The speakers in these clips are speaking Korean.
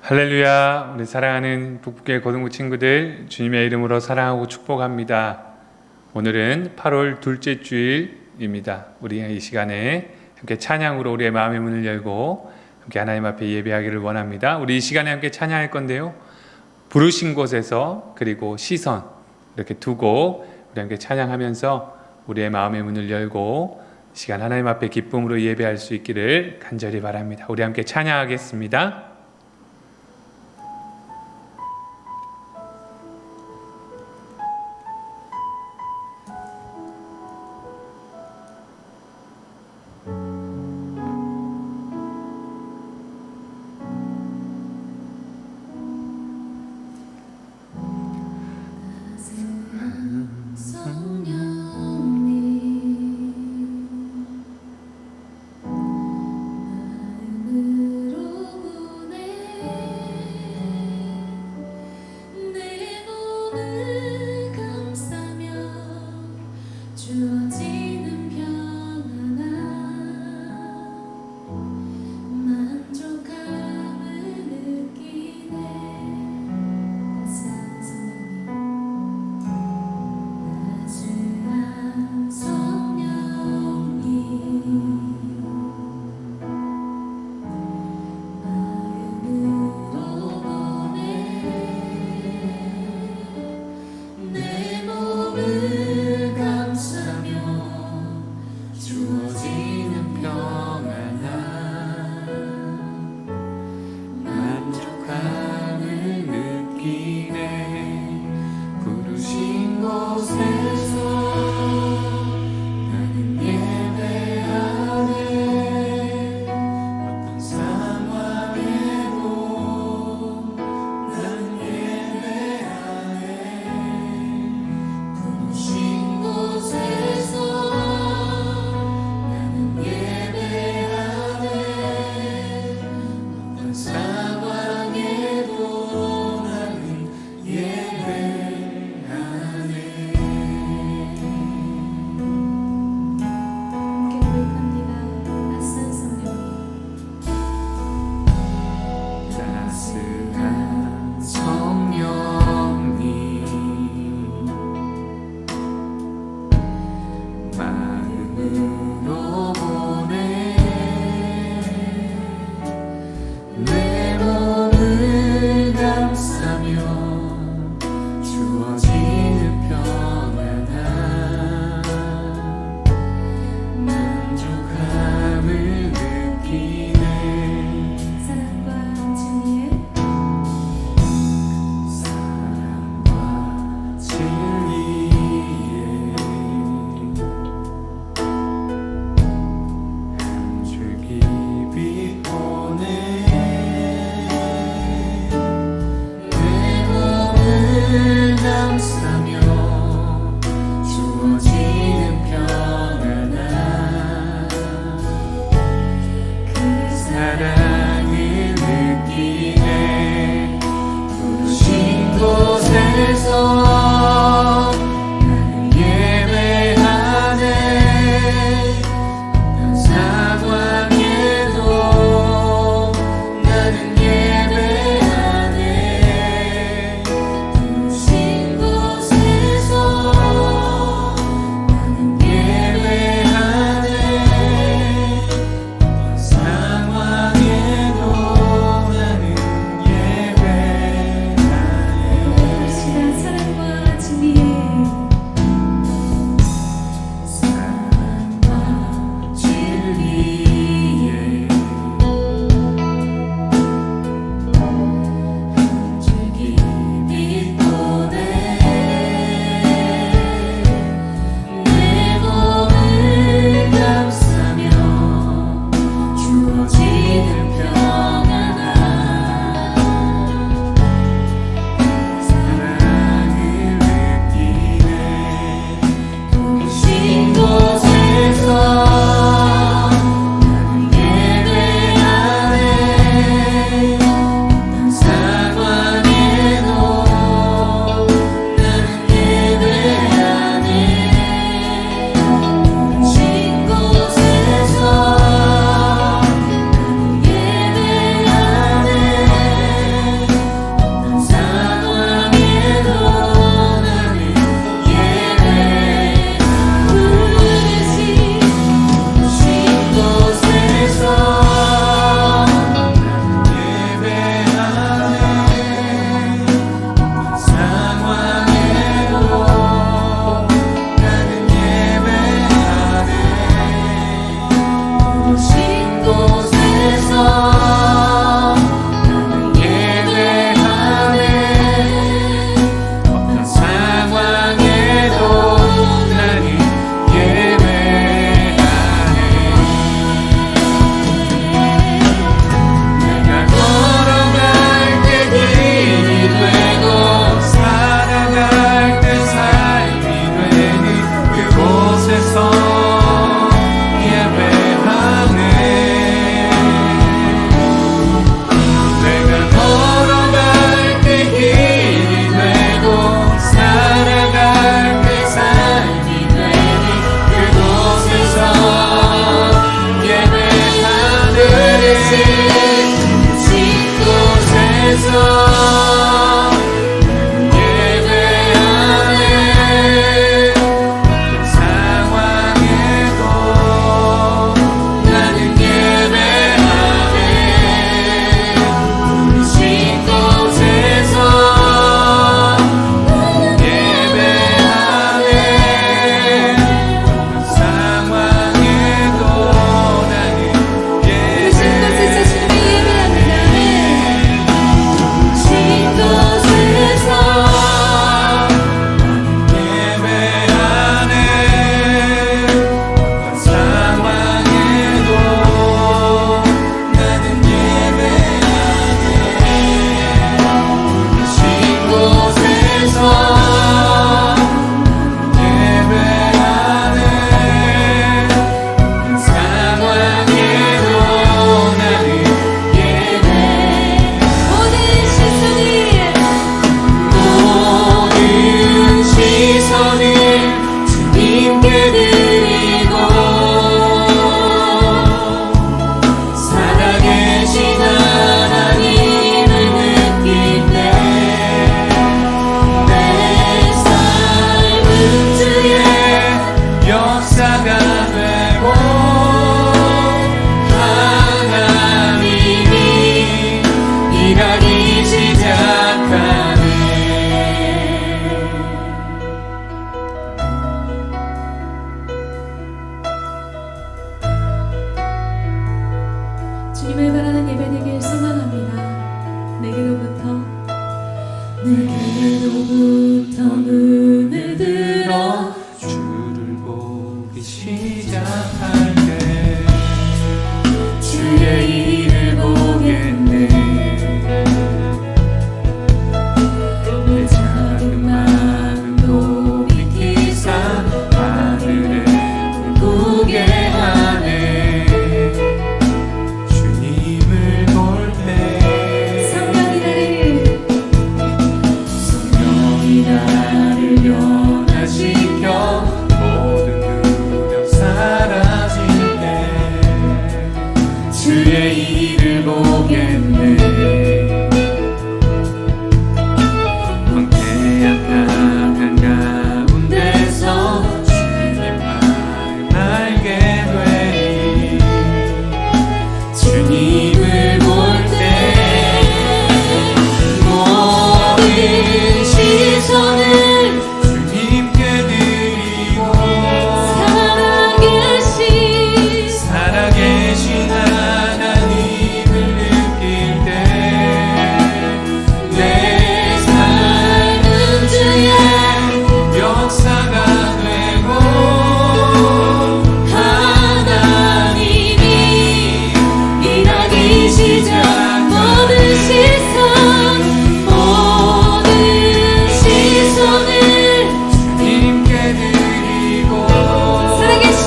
할렐루야. 우리 사랑하는 북북교회 고등부 친구들, 주님의 이름으로 사랑하고 축복합니다. 오늘은 8월 둘째 주일입니다. 우리 이 시간에 함께 찬양으로 우리의 마음의 문을 열고 함께 하나님 앞에 예배하기를 원합니다. 우리 이 시간에 함께 찬양할 건데요, 부르신 곳에서 그리고 시선, 이렇게 두 곡 우리 함께 찬양하면서 우리의 마음의 문을 열고 시간 하나님 앞에 기쁨으로 예배할 수 있기를 간절히 바랍니다. 우리 함께 찬양하겠습니다. 주님을 바라는 예배 되길 소망합니다. 내게로부터 눈을 들어 주를 보기 시작할 때 주의 일을 보겠네. 내 작은 마음 돌이키사 하늘에 꿈꾸게 하네. 주님을 볼 때 성령이 나를 변화시켜 모든 두려움 사라질 때 주의 일을 보겠네. 광대한 나간 가운데서 주님 마음 알게 되리. 주님을 볼 때 모든 시선을 주님께 드리고 살아계신 하나님을 느낄 때 내 삶은 주의 역사가 되고 하나님이 일하기 시작. 모든 시선을 주님께 드리고 살아계신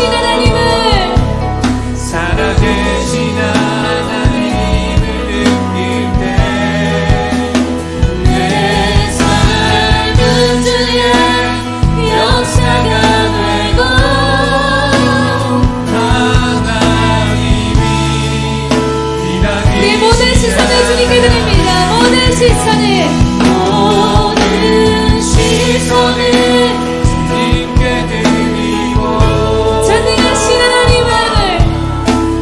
하나님을 느낄 때 내 삶은 주의 역사가 되고 하나님이 일하기 내 모든 시선을 주님께 드립니다. 모든 시선을 주님께 드리고 전능하신 하나님을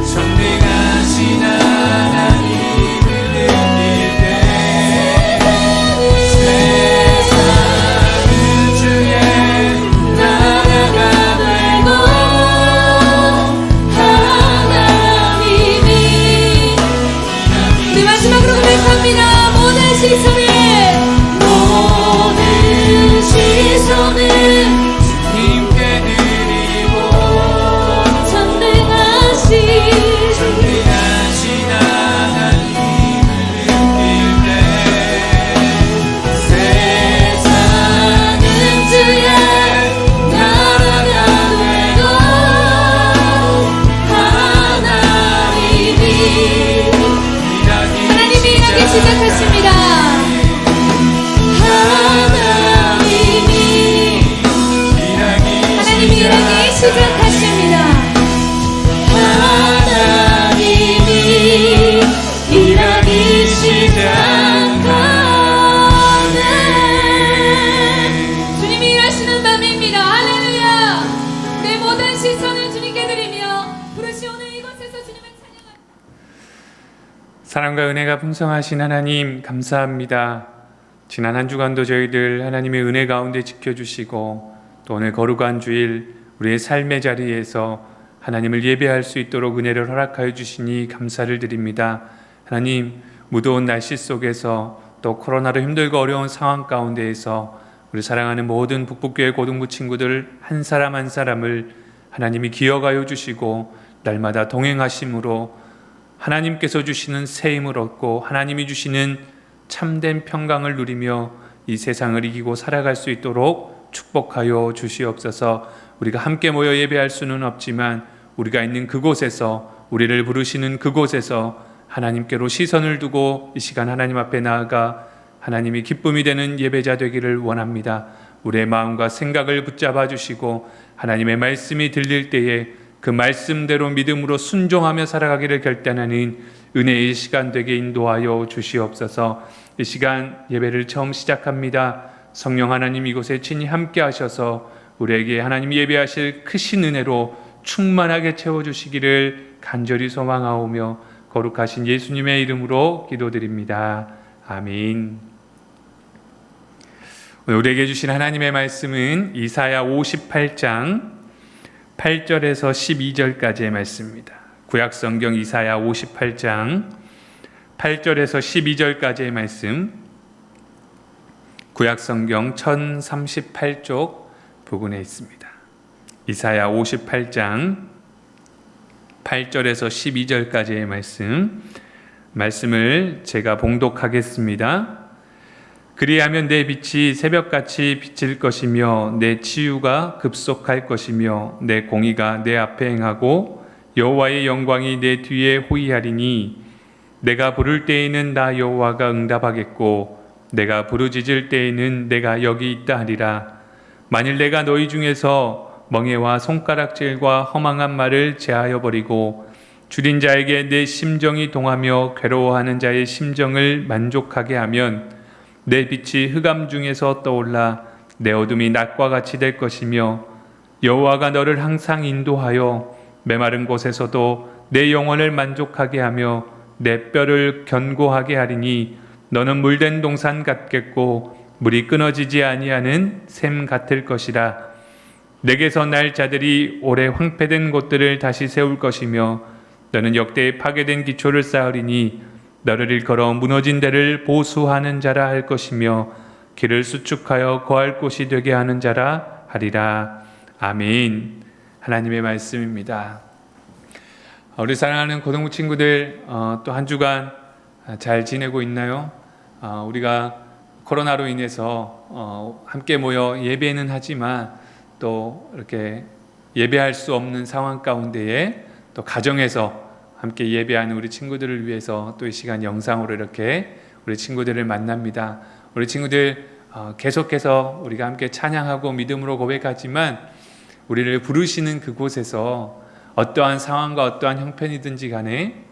전능하신 하나님을 느낄 때 세상은 주의 나라가 되고 하나님이 네 마지막으로 고백합니다. 모든 시선을 주님께 드리고 전능하신 하나님을 느낄 때 세상은 주의 나라가 되고 하나님이 일하기 시작하십니다. 하나님이 일하기 시작하십니다. 하나님이 일하기 시작하네. 주님이 일하시는 밤입니다. 할렐루야. 내 모든 시선을 주님께 드리며 부르시 오늘 이곳에서 주님을 찬양합니다. 사랑과 은혜가 풍성하신 하나님 감사합니다. 지난 한 주간도 저희들 하나님의 은혜 가운데 지켜주시고 또 오늘 거룩한 주일 우리의 삶의 자리에서 하나님을 예배할 수 있도록 은혜를 허락하여 주시니 감사를 드립니다. 하나님, 무더운 날씨 속에서 또 코로나로 힘들고 어려운 상황 가운데에서 우리 사랑하는 모든 북북교회 고등부 친구들 한 사람 한 사람을 하나님이 기억하여 주시고 날마다 동행하심으로 하나님께서 주시는 새 힘을 얻고 하나님이 주시는 참된 평강을 누리며 이 세상을 이기고 살아갈 수 있도록 축복하여 주시옵소서. 우리가 함께 모여 예배할 수는 없지만 우리가 있는 그곳에서 우리를 부르시는 그곳에서 하나님께로 시선을 두고 이 시간 하나님 앞에 나아가 하나님이 기쁨이 되는 예배자 되기를 원합니다. 우리의 마음과 생각을 붙잡아 주시고 하나님의 말씀이 들릴 때에 그 말씀대로 믿음으로 순종하며 살아가기를 결단하는 은혜의 시간 되게 인도하여 주시옵소서. 이 시간 예배를 처음 시작합니다. 성령 하나님 이곳에 친히 함께 하셔서 우리에게 하나님 예배하실 크신 은혜로 충만하게 채워주시기를 간절히 소망하오며 거룩하신 예수님의 이름으로 기도드립니다. 아멘. 오늘 우리에게 주신 하나님의 말씀은 이사야 58장 8절에서 12절까지의 말씀입니다. 구약성경 이사야 58장 8절에서 12절까지의 말씀, 구약성경 1038쪽 부근에 있습니다. 이사야 58장 8절에서 12절까지의 말씀을 제가 봉독하겠습니다. 그리하면 내 빛이 새벽같이 비칠 것이며 내 치유가 급속할 것이며 내 공의가 내 앞에 행하고 여호와의 영광이 내 뒤에 호위하리니 내가 부를 때에는 나 여호와가 응답하겠고 내가 부르짖을 때에는 내가 여기 있다 하리라. 만일 내가 너희 중에서 멍에와 손가락질과 허망한 말을 제하여 버리고 줄인 자에게 내 심정이 동하며 괴로워하는 자의 심정을 만족하게 하면 내 빛이 흑암 중에서 떠올라 내 어둠이 낮과 같이 될 것이며 여호와가 너를 항상 인도하여 메마른 곳에서도 내 영혼을 만족하게 하며 내 뼈를 견고하게 하리니 너는 물된 동산 같겠고 물이 끊어지지 아니하는 샘 같을 것이라. 내게서 날 자들이 오래 황폐된 곳들을 다시 세울 것이며 너는 역대에 파괴된 기초를 쌓으리니 너를 일컬어 무너진 데를 보수하는 자라 할 것이며 길을 수축하여 거할 곳이 되게 하는 자라 하리라. 아멘. 하나님의 말씀입니다. 우리 사랑하는 고등부 친구들, 또 한 주간 잘 지내고 있나요? 우리가 코로나로 인해서 함께 모여 예배는 하지만 또 이렇게 예배할 수 없는 상황 가운데에 또 가정에서 함께 예배하는 우리 친구들을 위해서 또 이 시간 영상으로 이렇게 우리 친구들을 만납니다. 우리 친구들 계속해서 우리가 함께 찬양하고 믿음으로 고백하지만 우리를 부르시는 그곳에서 어떠한 상황과 어떠한 형편이든지 간에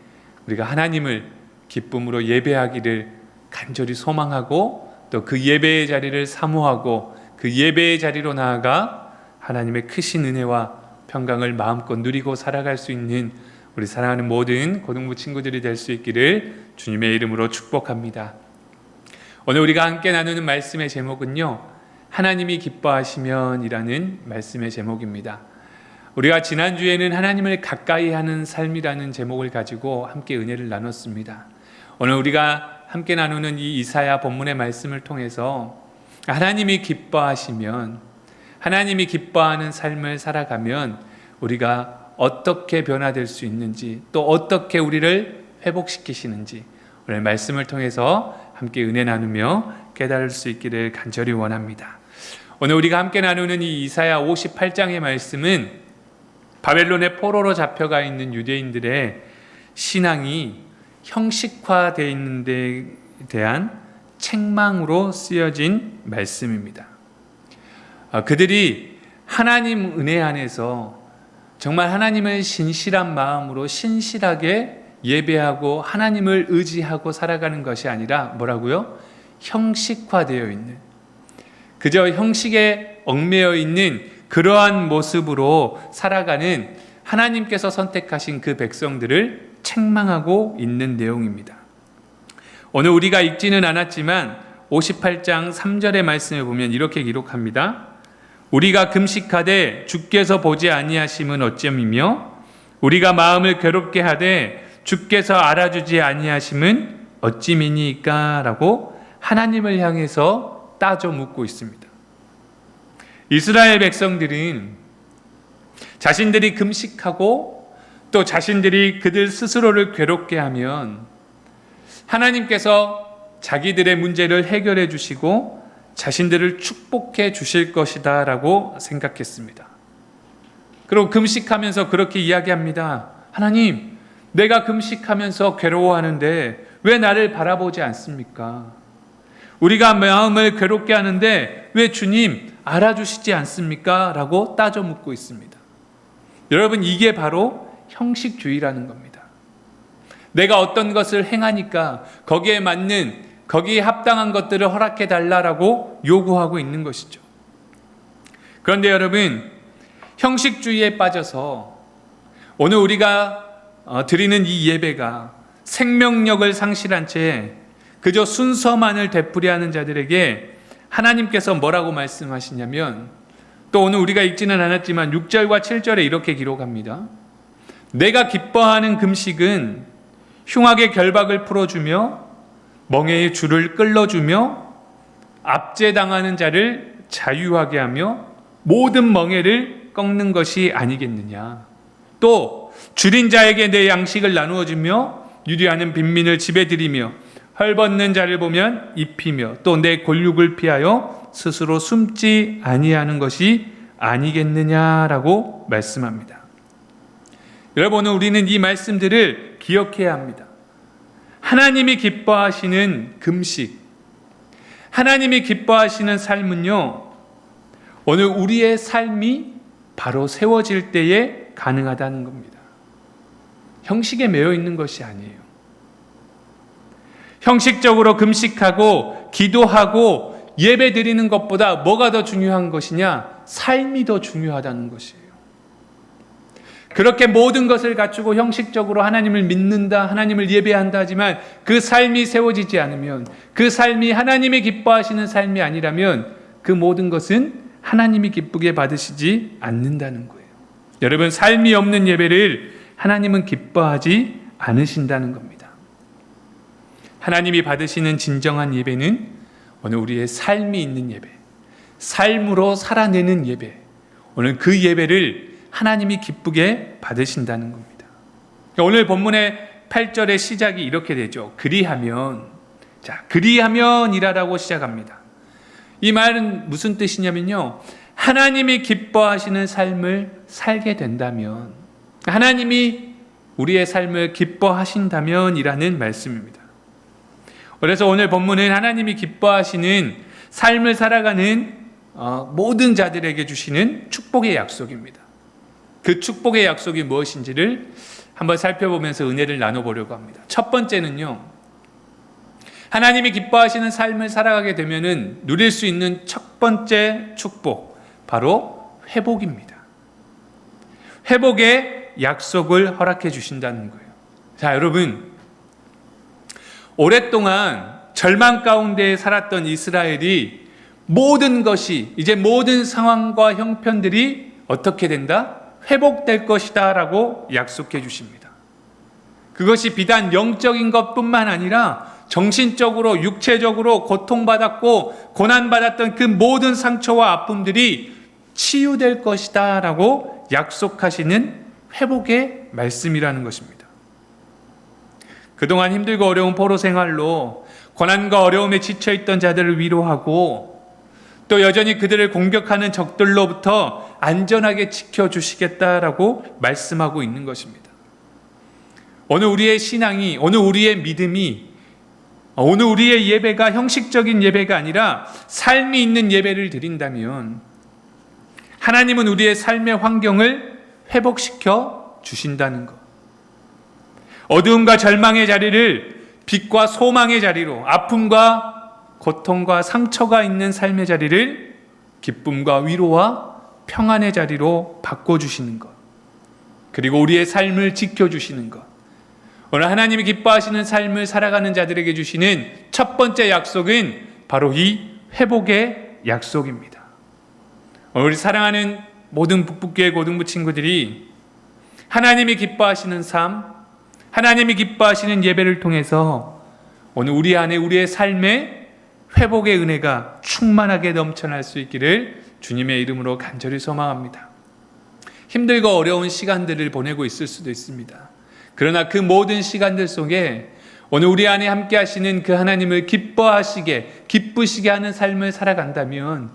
우리가 하나님을 기쁨으로 예배하기를 간절히 소망하고 또 그 예배의 자리를 사모하고 그 예배의 자리로 나아가 하나님의 크신 은혜와 평강을 마음껏 누리고 살아갈 수 있는 우리 사랑하는 모든 고등부 친구들이 될 수 있기를 주님의 이름으로 축복합니다. 오늘 우리가 함께 나누는 말씀의 제목은요, 하나님이 기뻐하시면 이라는 말씀의 제목입니다. 우리가 지난주에는 하나님을 가까이 하는 삶이라는 제목을 가지고 함께 은혜를 나눴습니다. 오늘 우리가 함께 나누는 이 이사야 본문의 말씀을 통해서 하나님이 기뻐하시면, 하나님이 기뻐하는 삶을 살아가면 우리가 어떻게 변화될 수 있는지, 또 어떻게 우리를 회복시키시는지 오늘 말씀을 통해서 함께 은혜 나누며 깨달을 수 있기를 간절히 원합니다. 오늘 우리가 함께 나누는 이 이사야 58장의 말씀은 바벨론의 포로로 잡혀가 있는 유대인들의 신앙이 형식화되어 있는 데 대한 책망으로 쓰여진 말씀입니다. 그들이 하나님 은혜 안에서 정말 하나님을 신실한 마음으로 신실하게 예배하고 하나님을 의지하고 살아가는 것이 아니라 뭐라고요? 형식화되어 있는, 그저 형식에 얽매여 있는 그러한 모습으로 살아가는 하나님께서 선택하신 그 백성들을 책망하고 있는 내용입니다. 오늘 우리가 읽지는 않았지만 58장 3절의 말씀에 보면 이렇게 기록합니다. 우리가 금식하되 주께서 보지 아니하심은 어찌함이며 우리가 마음을 괴롭게 하되 주께서 알아주지 아니하심은 어찌미니까? 라고 하나님을 향해서 따져 묻고 있습니다. 이스라엘 백성들은 자신들이 금식하고 또 자신들이 그들 스스로를 괴롭게 하면 하나님께서 자기들의 문제를 해결해 주시고 자신들을 축복해 주실 것이다 라고 생각했습니다. 그리고 금식하면서 그렇게 이야기합니다. 하나님, 내가 금식하면서 괴로워하는데 왜 나를 바라보지 않습니까? 우리가 마음을 괴롭게 하는데 왜 주님 알아주시지 않습니까? 라고 따져 묻고 있습니다. 여러분, 이게 바로 형식주의라는 겁니다. 내가 어떤 것을 행하니까 거기에 맞는, 거기에 합당한 것들을 허락해 달라라고 요구하고 있는 것이죠. 그런데 여러분, 형식주의에 빠져서 오늘 우리가 드리는 이 예배가 생명력을 상실한 채 그저 순서만을 되풀이하는 자들에게 하나님께서 뭐라고 말씀하시냐면, 또 오늘 우리가 읽지는 않았지만 6절과 7절에 이렇게 기록합니다. 내가 기뻐하는 금식은 흉악의 결박을 풀어주며 멍에의 줄을 끌어주며 압제당하는 자를 자유하게 하며 모든 멍에를 꺾는 것이 아니겠느냐. 또 줄인 자에게 내 양식을 나누어 주며 유리하는 빈민을 집에 들이며 헐벗는 자를 보면 입히며 또 내 골육을 피하여 스스로 숨지 아니하는 것이 아니겠느냐라고 말씀합니다. 여러분, 오늘 우리는 이 말씀들을 기억해야 합니다. 하나님이 기뻐하시는 금식, 하나님이 기뻐하시는 삶은요, 오늘 우리의 삶이 바로 세워질 때에 가능하다는 겁니다. 형식에 매여 있는 것이 아니에요. 형식적으로 금식하고 기도하고 예배 드리는 것보다 뭐가 더 중요한 것이냐? 삶이 더 중요하다는 것이에요. 그렇게 모든 것을 갖추고 형식적으로 하나님을 믿는다, 하나님을 예배한다 하지만 그 삶이 세워지지 않으면, 그 삶이 하나님이 기뻐하시는 삶이 아니라면 그 모든 것은 하나님이 기쁘게 받으시지 않는다는 거예요. 여러분, 삶이 없는 예배를 하나님은 기뻐하지 않으신다는 겁니다. 하나님이 받으시는 진정한 예배는 오늘 우리의 삶이 있는 예배, 삶으로 살아내는 예배, 오늘 그 예배를 하나님이 기쁘게 받으신다는 겁니다. 오늘 본문의 8절의 시작이 이렇게 되죠. 그리하면, 그리하면이라고 시작합니다. 이 말은 무슨 뜻이냐면요, 하나님이 기뻐하시는 삶을 살게 된다면, 하나님이 우리의 삶을 기뻐하신다면 이라는 말씀입니다. 그래서 오늘 본문은 하나님이 기뻐하시는 삶을 살아가는 모든 자들에게 주시는 축복의 약속입니다. 그 축복의 약속이 무엇인지를 한번 살펴보면서 은혜를 나눠보려고 합니다. 첫 번째는요, 하나님이 기뻐하시는 삶을 살아가게 되면은 누릴 수 있는 첫 번째 축복, 바로 회복입니다. 회복의 약속을 허락해 주신다는 거예요. 자, 여러분, 오랫동안 절망 가운데 살았던 이스라엘이 모든 것이, 이제 모든 상황과 형편들이 어떻게 된다? 회복될 것이다 라고 약속해 주십니다. 그것이 비단 영적인 것뿐만 아니라 정신적으로, 육체적으로 고통받았고 고난받았던 그 모든 상처와 아픔들이 치유될 것이다 라고 약속하시는 회복의 말씀이라는 것입니다. 그동안 힘들고 어려운 포로 생활로 고난과 어려움에 지쳐있던 자들을 위로하고 또 여전히 그들을 공격하는 적들로부터 안전하게 지켜주시겠다라고 말씀하고 있는 것입니다. 오늘 우리의 신앙이, 오늘 우리의 믿음이, 오늘 우리의 예배가 형식적인 예배가 아니라 삶이 있는 예배를 드린다면 하나님은 우리의 삶의 환경을 회복시켜 주신다는 것. 어두움과 절망의 자리를 빛과 소망의 자리로, 아픔과 고통과 상처가 있는 삶의 자리를 기쁨과 위로와 평안의 자리로 바꿔주시는 것, 그리고 우리의 삶을 지켜주시는 것, 오늘 하나님이 기뻐하시는 삶을 살아가는 자들에게 주시는 첫 번째 약속은 바로 이 회복의 약속입니다. 우리 사랑하는 모든 북북교회 고등부 친구들이 하나님이 기뻐하시는 삶, 하나님이 기뻐하시는 예배를 통해서 오늘 우리 안에, 우리의 삶에 회복의 은혜가 충만하게 넘쳐날 수 있기를 주님의 이름으로 간절히 소망합니다. 힘들고 어려운 시간들을 보내고 있을 수도 있습니다. 그러나 그 모든 시간들 속에 오늘 우리 안에 함께 하시는 그 하나님을 기뻐하시게, 기쁘시게 하는 삶을 살아간다면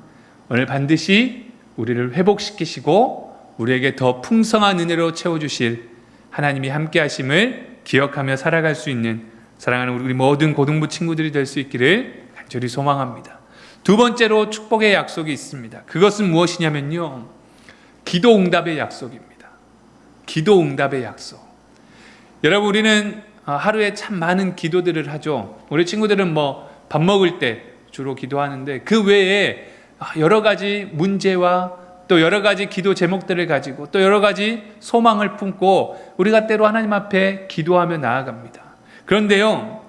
오늘 반드시 우리를 회복시키시고 우리에게 더 풍성한 은혜로 채워주실 하나님이 함께 하심을 기억하며 살아갈 수 있는 사랑하는 우리 모든 고등부 친구들이 될 수 있기를 간절히 소망합니다. 두 번째로 축복의 약속이 있습니다. 그것은 무엇이냐면요, 기도 응답의 약속입니다. 기도 응답의 약속. 여러분, 우리는 하루에 참 많은 기도들을 하죠. 우리 친구들은 밥 먹을 때 주로 기도하는데, 그 외에 여러 가지 문제와 또 여러 가지 기도 제목들을 가지고 또 여러 가지 소망을 품고 우리가 때로 하나님 앞에 기도하며 나아갑니다. 그런데요,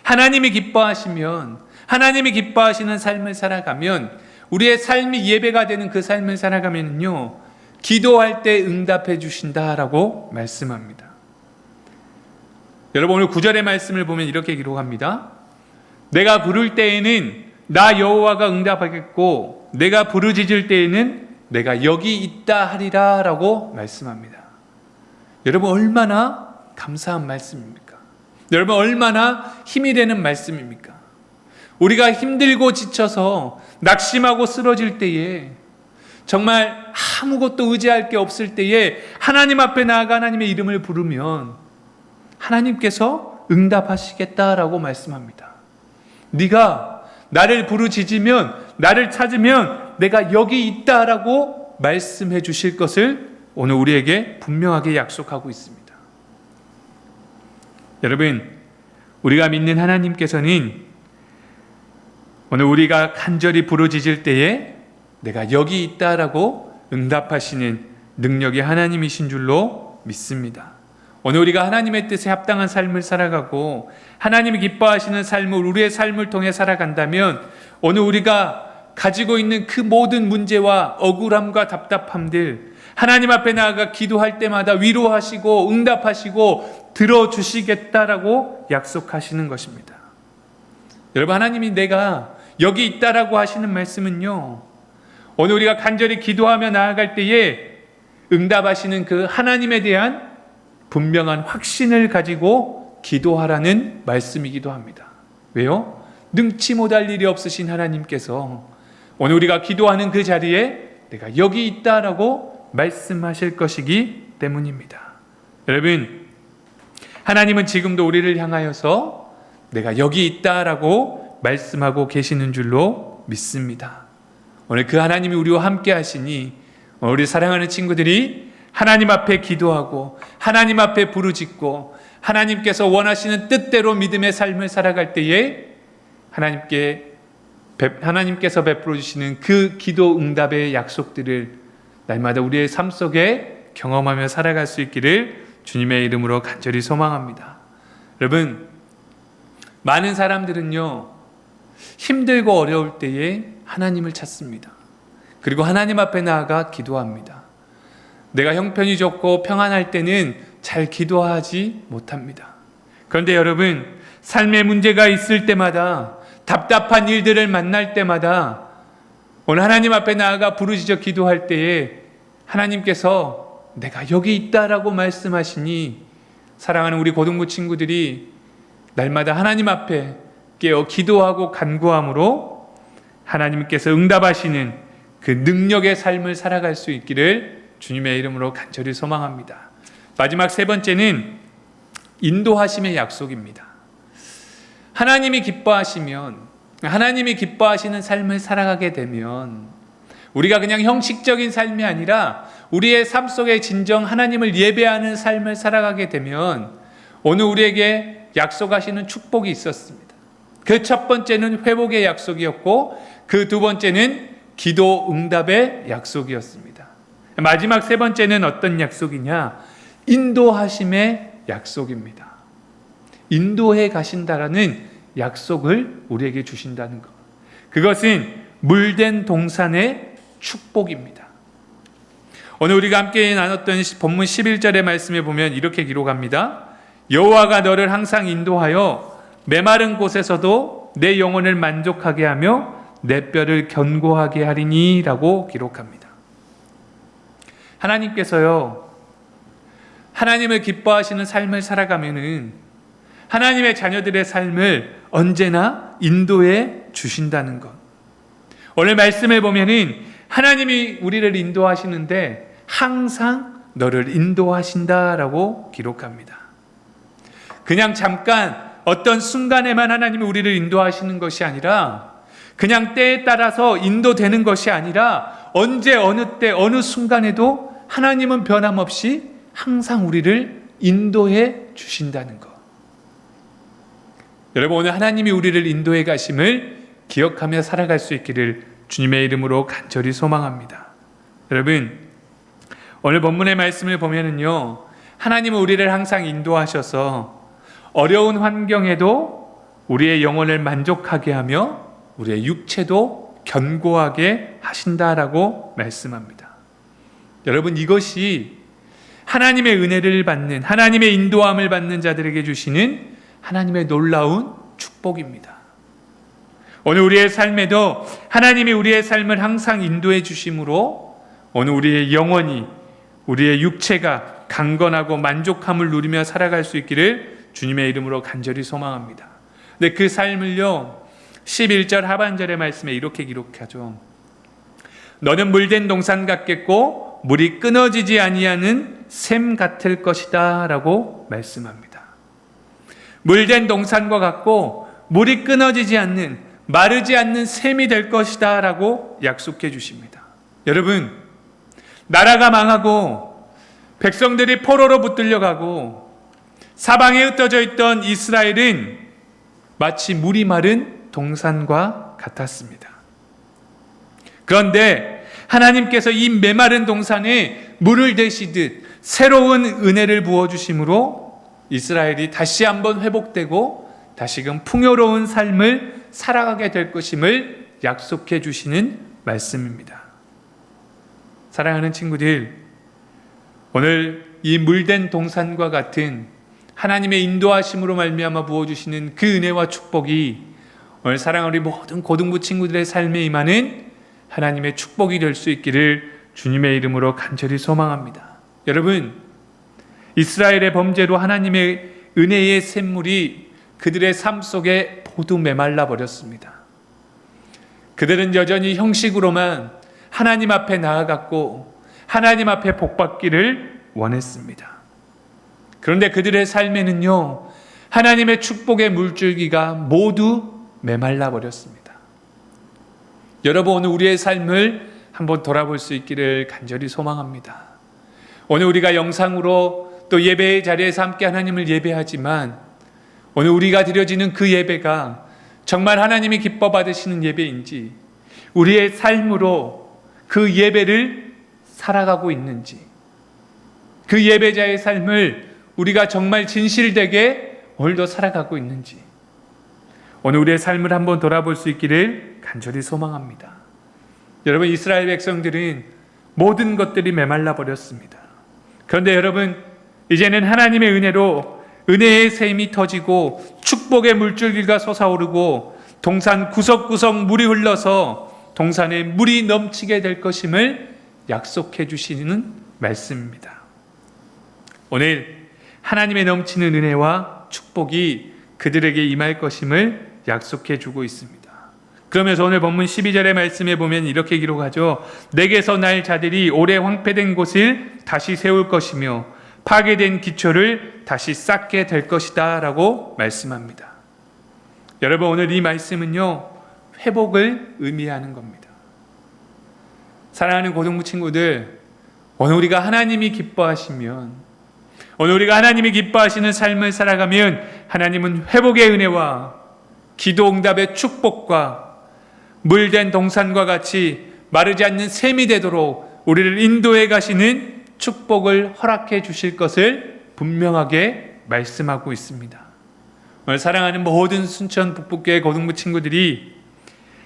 하나님이 기뻐하시면, 하나님이 기뻐하시는 삶을 살아가면, 우리의 삶이 예배가 되는 그 삶을 살아가면요, 기도할 때 응답해 주신다라고 말씀합니다. 여러분, 오늘 9절의 말씀을 보면 이렇게 기록합니다. 내가 부를 때에는 나 여호와가 응답하겠고 내가 부르짖을 때에는 내가 여기 있다 하리라 라고 말씀합니다. 여러분, 얼마나 감사한 말씀입니까? 여러분, 얼마나 힘이 되는 말씀입니까? 우리가 힘들고 지쳐서 낙심하고 쓰러질 때에, 정말 아무것도 의지할 게 없을 때에 하나님 앞에 나아가 하나님의 이름을 부르면 하나님께서 응답하시겠다라고 말씀합니다. 네가 나를 부르짖으면, 나를 찾으면 내가 여기 있다라고 말씀해 주실 것을 오늘 우리에게 분명하게 약속하고 있습니다. 여러분, 우리가 믿는 하나님께서는 오늘 우리가 간절히 부르짖을 때에 내가 여기 있다라고 응답하시는 능력의 하나님이신 줄로 믿습니다. 오늘 우리가 하나님의 뜻에 합당한 삶을 살아가고 하나님이 기뻐하시는 삶을, 우리의 삶을 통해 살아간다면 오늘 우리가 가지고 있는 그 모든 문제와 억울함과 답답함들, 하나님 앞에 나아가 기도할 때마다 위로하시고 응답하시고 들어주시겠다라고 약속하시는 것입니다. 여러분, 하나님이 내가 여기 있다라고 하시는 말씀은요, 오늘 우리가 간절히 기도하며 나아갈 때에 응답하시는 그 하나님에 대한 분명한 확신을 가지고 기도하라는 말씀이기도 합니다. 왜요? 능치 못할 일이 없으신 하나님께서 오늘 우리가 기도하는 그 자리에 내가 여기 있다라고 말씀하실 것이기 때문입니다. 여러분, 하나님은 지금도 우리를 향하여서 내가 여기 있다라고 말씀하고 계시는 줄로 믿습니다. 오늘 그 하나님이 우리와 함께 하시니 우리 사랑하는 친구들이 하나님 앞에 기도하고 하나님 앞에 부르짖고 하나님께서 원하시는 뜻대로 믿음의 삶을 살아갈 때에 하나님께서 베풀어 주시는 그 기도 응답의 약속들을 날마다 우리의 삶 속에 경험하며 살아갈 수 있기를 주님의 이름으로 간절히 소망합니다. 여러분, 많은 사람들은요, 힘들고 어려울 때에 하나님을 찾습니다. 그리고 하나님 앞에 나아가 기도합니다. 내가 형편이 좋고 평안할 때는 잘 기도하지 못합니다. 그런데 여러분, 삶의 문제가 있을 때마다, 답답한 일들을 만날 때마다 오늘 하나님 앞에 나아가 부르짖어 기도할 때에 하나님께서 내가 여기 있다라고 말씀하시니 사랑하는 우리 고등부 친구들이 날마다 하나님 앞에 깨어 기도하고 간구함으로 하나님께서 응답하시는 그 능력의 삶을 살아갈 수 있기를 주님의 이름으로 간절히 소망합니다. 마지막 세 번째는 인도하심의 약속입니다. 하나님이 기뻐하시면, 하나님이 기뻐하시는 삶을 살아가게 되면 우리가 그냥 형식적인 삶이 아니라 우리의 삶 속에 진정 하나님을 예배하는 삶을 살아가게 되면 오늘 우리에게 약속하시는 축복이 있었습니다. 그 첫 번째는 회복의 약속이었고 그 두 번째는 기도 응답의 약속이었습니다. 마지막 세 번째는 어떤 약속이냐? 인도하심의 약속입니다. 인도해 가신다라는 약속을 우리에게 주신다는 것. 그것은 물된 동산의 축복입니다. 오늘 우리가 함께 나눴던 본문 11절의 말씀에 보면 이렇게 기록합니다. 여호와가 너를 항상 인도하여 메마른 곳에서도 내 영혼을 만족하게 하며 내 뼈를 견고하게 하리니 라고 기록합니다. 하나님께서요, 하나님을 기뻐하시는 삶을 살아가면은 하나님의 자녀들의 삶을 언제나 인도해 주신다는 것. 오늘 말씀을 보면은 하나님이 우리를 인도하시는데 항상 너를 인도하신다라고 기록합니다. 그냥 잠깐 어떤 순간에만 하나님이 우리를 인도하시는 것이 아니라 그냥 때에 따라서 인도되는 것이 아니라 언제 어느 때 어느 순간에도 하나님은 변함없이 항상 우리를 인도해 주신다는 것. 여러분, 오늘 하나님이 우리를 인도해 가심을 기억하며 살아갈 수 있기를 주님의 이름으로 간절히 소망합니다. 여러분, 오늘 본문의 말씀을 보면은요, 하나님은 우리를 항상 인도하셔서 어려운 환경에도 우리의 영혼을 만족하게 하며 우리의 육체도 견고하게 하신다라고 말씀합니다. 여러분, 이것이 하나님의 은혜를 받는, 하나님의 인도함을 받는 자들에게 주시는 하나님의 놀라운 축복입니다. 오늘 우리의 삶에도 하나님이 우리의 삶을 항상 인도해 주심으로 오늘 우리의 영혼이, 우리의 육체가 강건하고 만족함을 누리며 살아갈 수 있기를 주님의 이름으로 간절히 소망합니다. 근데 그 삶을요, 11절 하반절의 말씀에 이렇게 기록하죠. 너는 물된 동산 같겠고 물이 끊어지지 아니하는 샘 같을 것이다 라고 말씀합니다. 물된 동산과 같고 물이 끊어지지 않는, 마르지 않는 샘이 될 것이다 라고 약속해 주십니다. 여러분, 나라가 망하고 백성들이 포로로 붙들려가고 사방에 흩어져 있던 이스라엘은 마치 물이 마른 동산과 같았습니다. 그런데 하나님께서 이 메마른 동산에 물을 대시듯 새로운 은혜를 부어주심으로 이스라엘이 다시 한번 회복되고 다시금 풍요로운 삶을 살아가게 될 것임을 약속해 주시는 말씀입니다. 사랑하는 친구들, 오늘 이 물된 동산과 같은 하나님의 인도하심으로 말미암아 부어주시는 그 은혜와 축복이 오늘 사랑하는 우리 모든 고등부 친구들의 삶에 임하는 하나님의 축복이 될 수 있기를 주님의 이름으로 간절히 소망합니다. 여러분, 이스라엘의 범죄로 하나님의 은혜의 샘물이 그들의 삶 속에 모두 메말라 버렸습니다. 그들은 여전히 형식으로만 하나님 앞에 나아갔고 하나님 앞에 복받기를 원했습니다. 그런데 그들의 삶에는요, 하나님의 축복의 물줄기가 모두 메말라 버렸습니다. 여러분, 오늘 우리의 삶을 한번 돌아볼 수 있기를 간절히 소망합니다. 오늘 우리가 영상으로 또 예배의 자리에서 함께 하나님을 예배하지만 오늘 우리가 드려지는 그 예배가 정말 하나님이 기뻐 받으시는 예배인지, 우리의 삶으로 그 예배를 살아가고 있는지, 그 예배자의 삶을 우리가 정말 진실되게 오늘도 살아가고 있는지, 오늘 우리의 삶을 한번 돌아볼 수 있기를 간절히 소망합니다. 여러분, 이스라엘 백성들은 모든 것들이 메말라 버렸습니다. 그런데 여러분, 이제는 하나님의 은혜로 은혜의 샘이 터지고 축복의 물줄기가 솟아오르고 동산 구석구석 물이 흘러서 동산에 물이 넘치게 될 것임을 약속해 주시는 말씀입니다. 오늘 하나님의 넘치는 은혜와 축복이 그들에게 임할 것임을 약속해 주고 있습니다. 그러면서 오늘 본문 12절의 말씀에 보면 이렇게 기록하죠. 내게서 날 자들이 오래 황폐된 곳을 다시 세울 것이며 파괴된 기초를 다시 쌓게 될 것이다 라고 말씀합니다. 여러분, 오늘 이 말씀은요, 회복을 의미하는 겁니다. 사랑하는 고등부 친구들, 오늘 우리가 하나님이 기뻐하시면, 오늘 우리가 하나님이 기뻐하시는 삶을 살아가면 하나님은 회복의 은혜와 기도 응답의 축복과 물된 동산과 같이 마르지 않는 샘이 되도록 우리를 인도해 가시는 축복을 허락해 주실 것을 분명하게 말씀하고 있습니다. 오늘 사랑하는 모든 순천 북북교회 고등부 친구들이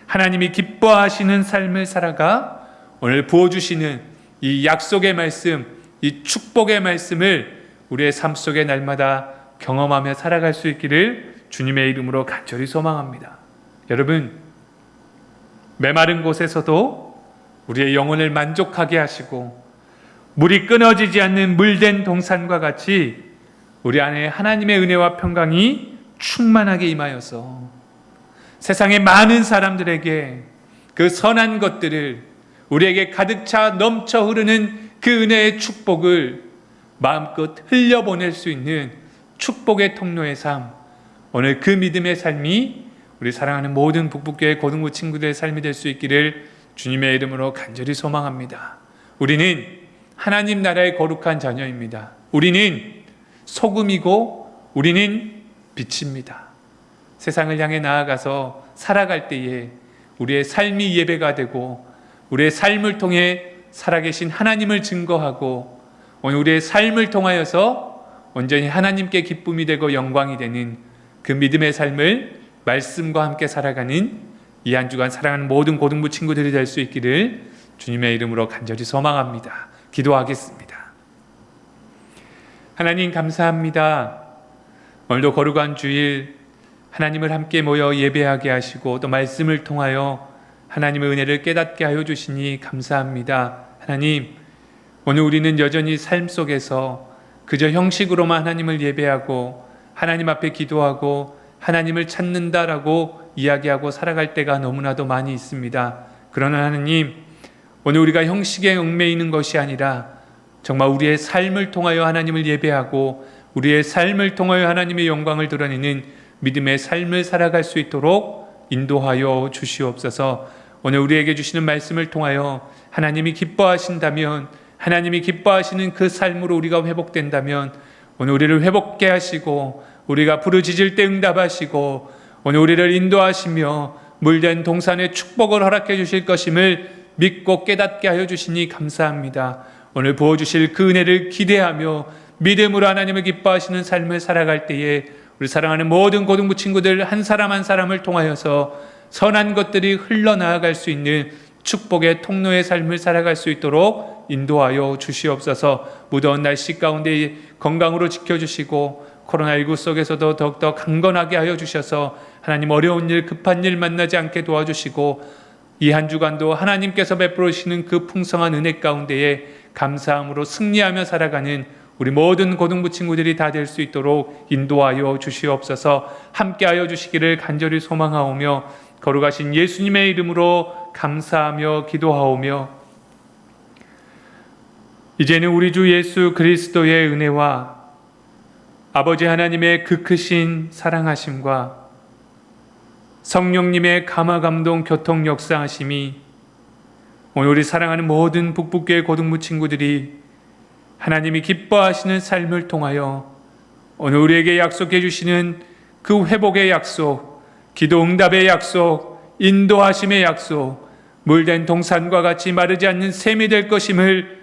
하나님이 기뻐하시는 삶을 살아가 오늘 부어주시는 이 약속의 말씀, 이 축복의 말씀을 우리의 삶 속에 날마다 경험하며 살아갈 수 있기를 주님의 이름으로 간절히 소망합니다. 여러분, 메마른 곳에서도 우리의 영혼을 만족하게 하시고 물이 끊어지지 않는 물된 동산과 같이 우리 안에 하나님의 은혜와 평강이 충만하게 임하여서 세상의 많은 사람들에게 그 선한 것들을, 우리에게 가득 차 넘쳐 흐르는 그 은혜의 축복을 마음껏 흘려보낼 수 있는 축복의 통로의 삶, 오늘 그 믿음의 삶이 우리 사랑하는 모든 북북교회 고등부 친구들의 삶이 될 수 있기를 주님의 이름으로 간절히 소망합니다. 우리는 하나님 나라의 거룩한 자녀입니다. 우리는 소금이고 우리는 빛입니다. 세상을 향해 나아가서 살아갈 때에 우리의 삶이 예배가 되고 우리의 삶을 통해 살아계신 하나님을 증거하고 오늘 우리의 삶을 통하여서 온전히 하나님께 기쁨이 되고 영광이 되는 그 믿음의 삶을 말씀과 함께 살아가는 이 한 주간 사랑하는 모든 고등부 친구들이 될 수 있기를 주님의 이름으로 간절히 소망합니다. 기도하겠습니다. 하나님 감사합니다. 오늘도 거룩한 주일 하나님을 함께 모여 예배하게 하시고 또 말씀을 통하여 하나님의 은혜를 깨닫게 하여 주시니 감사합니다. 하나님, 오늘 우리는 여전히 삶 속에서 그저 형식으로만 하나님을 예배하고 하나님 앞에 기도하고 하나님을 찾는다라고 이야기하고 살아갈 때가 너무나도 많이 있습니다. 그러나 하나님, 오늘 우리가 형식에 얽매이는 것이 아니라 정말 우리의 삶을 통하여 하나님을 예배하고 우리의 삶을 통하여 하나님의 영광을 드러내는 믿음의 삶을 살아갈 수 있도록 인도하여 주시옵소서. 오늘 우리에게 주시는 말씀을 통하여 하나님이 기뻐하신다면, 하나님이 기뻐하시는 그 삶으로 우리가 회복된다면 오늘 우리를 회복케 하시고 우리가 부르짖을 때 응답하시고 오늘 우리를 인도하시며 물된 동산의 축복을 허락해 주실 것임을 믿고 깨닫게 하여 주시니 감사합니다. 오늘 부어주실 그 은혜를 기대하며 믿음으로 하나님을 기뻐하시는 삶을 살아갈 때에 우리 사랑하는 모든 고등부 친구들 한 사람 한 사람을 통하여서 선한 것들이 흘러나아갈 수 있는 축복의 통로의 삶을 살아갈 수 있도록 인도하여 주시옵소서. 무더운 날씨 가운데 건강으로 지켜주시고 코로나19 속에서도 더욱더 강건하게 하여 주셔서 하나님 어려운 일 급한 일 만나지 않게 도와주시고 이 한 주간도 하나님께서 베풀으시는 그 풍성한 은혜 가운데에 감사함으로 승리하며 살아가는 우리 모든 고등부 친구들이 다 될 수 있도록 인도하여 주시옵소서. 함께하여 주시기를 간절히 소망하오며 거룩하신 예수님의 이름으로 감사하며 기도하오며 이제는 우리 주 예수 그리스도의 은혜와 아버지 하나님의 그 크신 사랑하심과 성령님의 감화감동 교통 역사하심이 오늘 우리 사랑하는 모든 북북교회 고등부 친구들이 하나님이 기뻐하시는 삶을 통하여 오늘 우리에게 약속해 주시는 그 회복의 약속, 기도 응답의 약속, 인도하심의 약속, 물된 동산과 같이 마르지 않는 샘이 될 것임을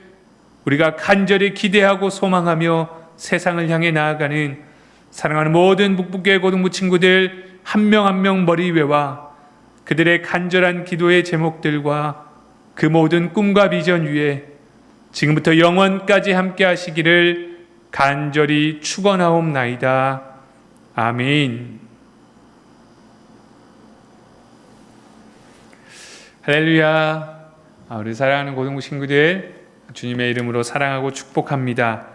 우리가 간절히 기대하고 소망하며 세상을 향해 나아가는 사랑하는 모든 북북교회 고등부 친구들 한 명 한 명 머리 위와 그들의 간절한 기도의 제목들과 그 모든 꿈과 비전 위에 지금부터 영원까지 함께 하시기를 간절히 축원하옵나이다. 아멘. 할렐루야. 우리 사랑하는 고등부 친구들 주님의 이름으로 사랑하고 축복합니다.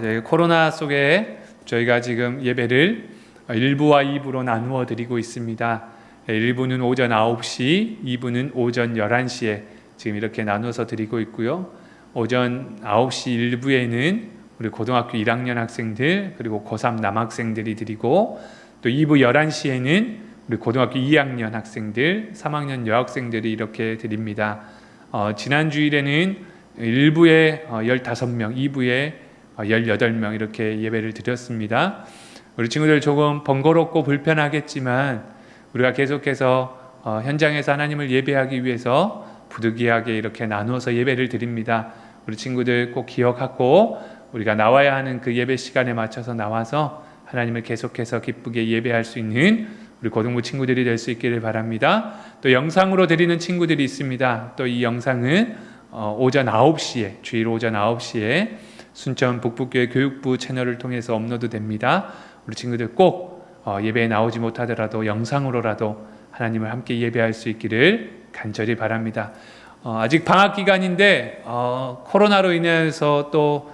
저희 코로나 속에 저희가 지금 예배를 1부와 2부로 나누어 드리고 있습니다. 1부는 오전 9시, 2부는 오전 11시에 지금 이렇게 나눠서 드리고 있고요. 오전 9시 1부에는 우리 고등학교 1학년 학생들 그리고 고3 남학생들이 드리고 또 2부 11시에는 우리 고등학교 2학년 학생들, 3학년 여학생들이 이렇게 드립니다. 지난 주일에는 1부에 15명, 2부에 18명 이렇게 예배를 드렸습니다. 우리 친구들 조금 번거롭고 불편하겠지만 우리가 계속해서 현장에서 하나님을 예배하기 위해서 부득이하게 이렇게 나누어서 예배를 드립니다. 우리 친구들 꼭 기억하고 우리가 나와야 하는 그 예배 시간에 맞춰서 나와서 하나님을 계속해서 기쁘게 예배할 수 있는 우리 고등부 친구들이 될 수 있기를 바랍니다. 또 영상으로 드리는 친구들이 있습니다. 또 이 영상은 오전 9시에 주일 오전 9시에 순천 북북교회 교육부 채널을 통해서 업로드 됩니다. 우리 친구들 꼭 예배에 나오지 못하더라도 영상으로라도 하나님을 함께 예배할 수 있기를 간절히 바랍니다. 아직 방학 기간인데 코로나로 인해서 또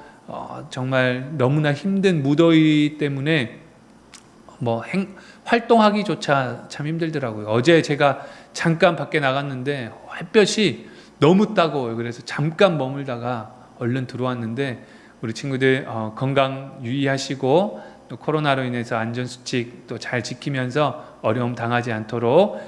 정말 너무나 힘든 무더위 때문에 활동하기조차 참 힘들더라고요. 어제 제가 잠깐 밖에 나갔는데 햇볕이 너무 따가워요. 그래서 잠깐 머물다가 얼른 들어왔는데 우리 친구들 건강 유의하시고 또 코로나로 인해서 안전수칙 또 잘 지키면서 어려움 당하지 않도록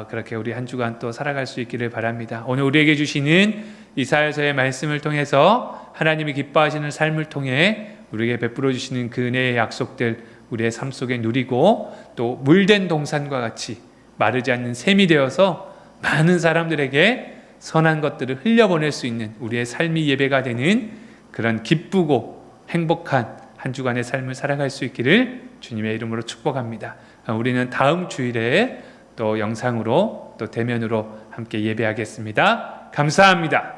그렇게 우리 한 주간 또 살아갈 수 있기를 바랍니다. 오늘 우리에게 주시는 이사야서의 말씀을 통해서 하나님이 기뻐하시는 삶을 통해 우리에게 베풀어 주시는 그 은혜의 약속들 우리의 삶 속에 누리고 또 물된 동산과 같이 마르지 않는 샘이 되어서 많은 사람들에게 선한 것들을 흘려보낼 수 있는 우리의 삶이 예배가 되는 그런 기쁘고 행복한 한 주간의 삶을 살아갈 수 있기를 주님의 이름으로 축복합니다. 우리는 다음 주일에 또 영상으로 또 대면으로 함께 예배하겠습니다. 감사합니다.